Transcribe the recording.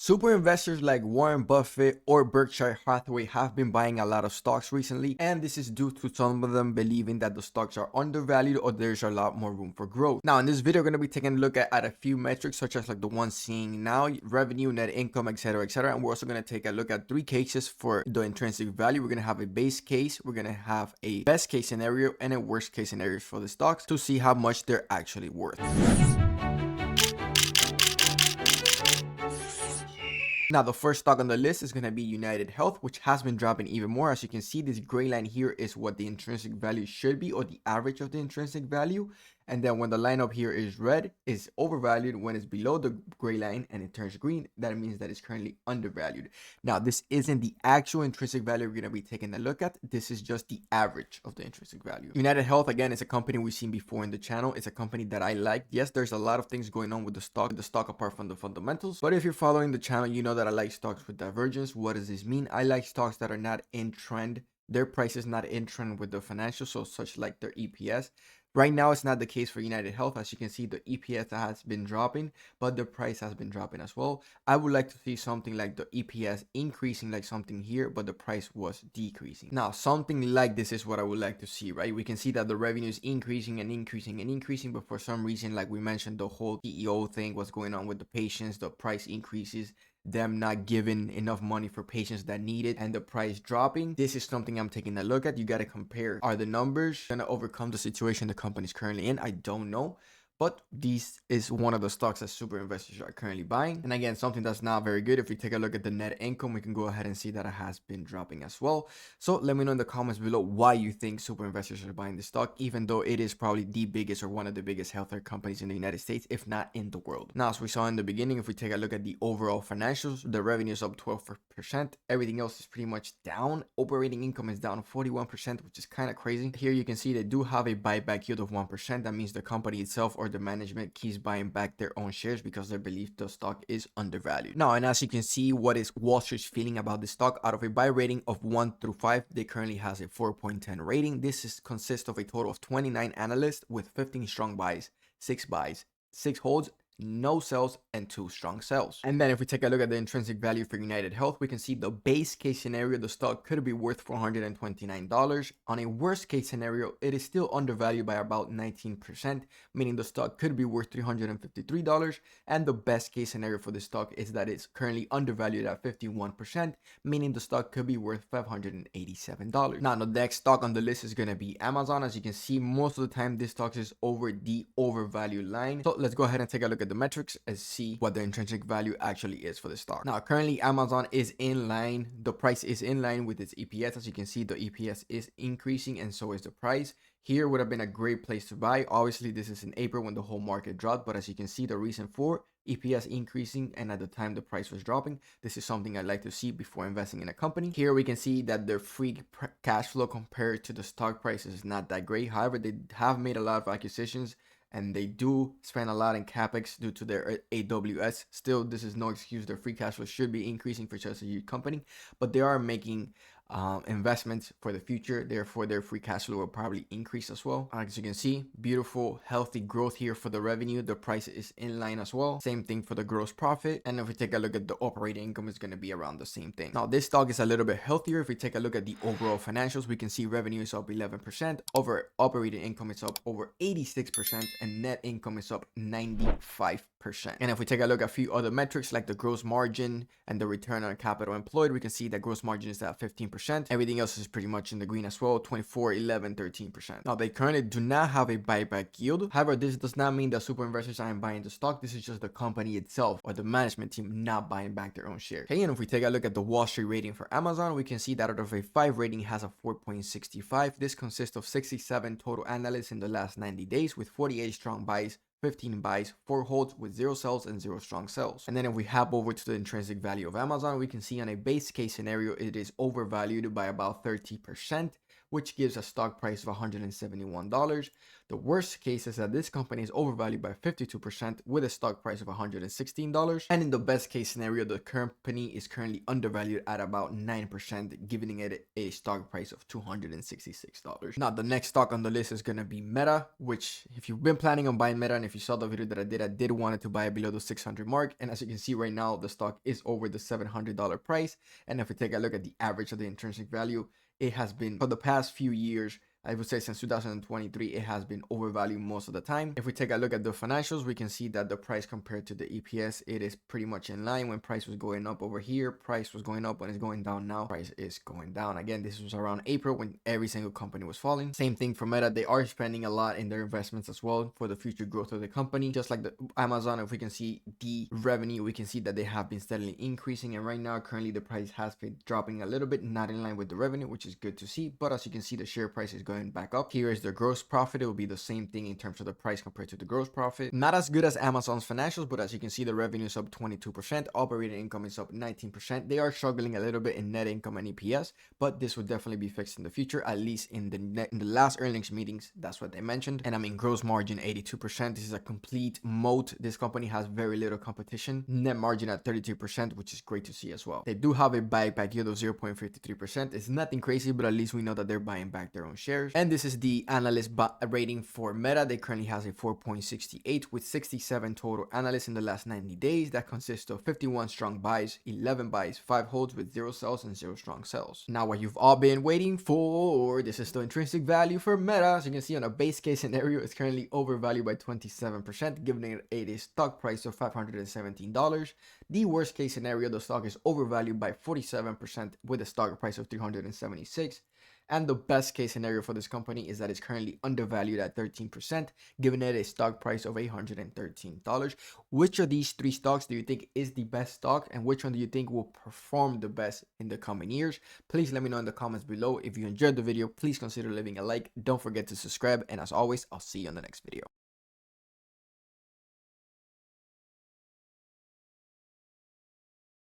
Super investors like Warren Buffett or Berkshire Hathaway have been buying a lot of stocks recently, and this is due to some of them believing that the stocks are undervalued or there's a lot more room for growth. Now, in this video, we're going to be taking a look at a few metrics such as like the ones seeing now, revenue, net income, etc., etc. And we're also going to take a look at three cases for the intrinsic value. We're going to have a base case, we're going to have a best case scenario, and a worst case scenario for the stocks to see how much they're actually worth. Now, the first stock on the list is going to be UnitedHealth, which has been dropping even more. As you can see, this gray line here is what the intrinsic value should be, or the average of the intrinsic value. And then when the line up here is red, is overvalued. When it's below the gray line and it turns green, that means that it's currently undervalued. Now, this isn't the actual intrinsic value we're going to be taking a look at. This is just the average of the intrinsic value. UnitedHealth, again, is a company we've seen before in the channel. It's a company that I like. Yes, there's a lot of things going on with the stock apart from the fundamentals. But if you're following the channel, you know that I like stocks with divergence. What does this mean? I like stocks that are not in trend. Their price is not in trend with the financials, so such like their EPS. Right now, it's not the case for UnitedHealth. As you can see, the EPS has been dropping, but the price has been dropping as well. I would like to see something like the EPS increasing like something here, but the price was decreasing. Now, something like this is what I would like to see, right? We can see that the revenue is increasing and increasing and increasing, but for some reason, like we mentioned, the whole CEO thing, what's going on with the patients, the price increases, them not giving enough money for patients that need it, and the price dropping. This is something I'm taking a look at. You got to compare. Are the numbers going to overcome the situation the company's currently in? I don't know. But this is one of the stocks that super investors are currently buying. And again, something that's not very good. If we take a look at the net income, we can go ahead and see that it has been dropping as well. So let me know in the comments below why you think super investors are buying this stock, even though it is probably the biggest or one of the biggest healthcare companies in the United States, if not in the world. Now, as we saw in the beginning, if we take a look at the overall financials, the revenue is up 12%. Everything else is pretty much down. Operating income is down 41%, which is kind of crazy. Here you can see they do have a buyback yield of 1%. That means the company itself or the management keeps buying back their own shares because they believe the stock is undervalued. Now, and as you can see, what is Wall Street's feeling about the stock? Out of a buy rating of 1 through 5, they currently has a 4.10 rating. This consists of a total of 29 analysts with 15 strong buys, 6 holds, no sells, and 2 strong sells. And then if we take a look at the intrinsic value for UnitedHealth, we can see the base case scenario, the stock could be worth $429. On a worst case scenario, it is still undervalued by about 19%, meaning the stock could be worth $353. And the best case scenario for the stock is that it's currently undervalued at 51%, meaning the stock could be worth $587. Now, the next stock on the list is going to be Amazon. As you can see, most of the time this stock is over the overvalued line. So let's go ahead and take a look at the metrics and see what the intrinsic value actually is for the stock. Now, currently Amazon is in line. The price is in line with its EPS. As you can see, the EPS is increasing and so is the price. Here would have been a great place to buy. Obviously, this is in April when the whole market dropped, but as you can see, the reason for EPS increasing and at the time the price was dropping, this is something I'd like to see before investing in a company. Here we can see that their free cash flow compared to the stock price is not that great. However, they have made a lot of acquisitions and they do spend a lot in capex due to their AWS. Still, this is no excuse. Their free cash flow should be increasing for such a huge company, but they are making investments for the future. Therefore, their free cash flow will probably increase as well. As you can see, beautiful, healthy growth here for the revenue. The price is in line as well. Same thing for the gross profit. And if we take a look at the operating income, it's going to be around the same thing. Now, this stock is a little bit healthier. If we take a look at the overall financials, we can see revenue is up 11%. Over operating income is up over 86%, and net income is up 95%. And if we take a look at a few other metrics like the gross margin and the return on capital employed, we can see that gross margin is at 15%. Everything else is pretty much in the green as well, 24, 11, 13%. Now, they currently do not have a buyback yield. However, this does not mean that super investors aren't buying the stock. This is just the company itself or the management team not buying back their own shares. Okay, and if we take a look at the Wall Street rating for Amazon, we can see that out of a 5 rating has a 4.65. This consists of 67 total analysts in the last 90 days with 48 strong buys, 15 buys, 4 holds with 0 sells and 0 strong sells. And then if we hop over to the intrinsic value of Amazon, we can see on a base case scenario, it is overvalued by about 30%. which gives a stock price of $171. The worst case is that this company is overvalued by 52% with a stock price of $116. And in the best case scenario, the company is currently undervalued at about 9%, giving it a stock price of $266. Now, the next stock on the list is going to be Meta, which if you've been planning on buying Meta, and if you saw the video that I did want to buy it below the 600 mark. And as you can see right now, the stock is over the $700 price. And if we take a look at the average of the intrinsic value, it has been for the past few years, I would say since 2023, it has been overvalued most of the time. If we take a look at the financials, we can see that the price compared to the EPS, it is pretty much in line. When price was going up over here, price was going up. When it's going down now, price is going down. Again, this was around April when every single company was falling. Same thing for Meta. They are spending a lot in their investments as well for the future growth of the company. Just like the Amazon, if we can see the revenue, we can see that they have been steadily increasing. And right now, currently the price has been dropping a little bit, not in line with the revenue, which is good to see. But as you can see, the share price is going back up. Here is the gross profit. It will be the same thing in terms of the price compared to the gross profit. Not as good as Amazon's financials, but as you can see, the revenue is up 22%. Operating income is up 19%. They are struggling a little bit in net income and EPS, but this will definitely be fixed in the future, at least in the last earnings meetings. That's what they mentioned. And I mean, gross margin 82%. This is a complete moat. This company has very little competition. Net margin at 33%, which is great to see as well. They do have a buyback yield of 0.53%. It's nothing crazy, but at least we know that they're buying back their own shares. And this is the analyst rating for Meta. They currently has a 4.68 with 67 total analysts in the last 90 days. That consists of 51 strong buys, 11 buys, 5 holds with 0 sells and 0 strong sells. Now, what you've all been waiting for, this is the intrinsic value for Meta. As you can see on a base case scenario, it's currently overvalued by 27%, giving it a stock price of $517. The worst case scenario, the stock is overvalued by 47% with a stock price of $376. And the best case scenario for this company is that it's currently undervalued at 13%, giving it a stock price of $813. Which of these 3 stocks do you think is the best stock, and which one do you think will perform the best in the coming years? Please let me know in the comments below. If you enjoyed the video, please consider leaving a like. Don't forget to subscribe. And as always, I'll see you on the next video.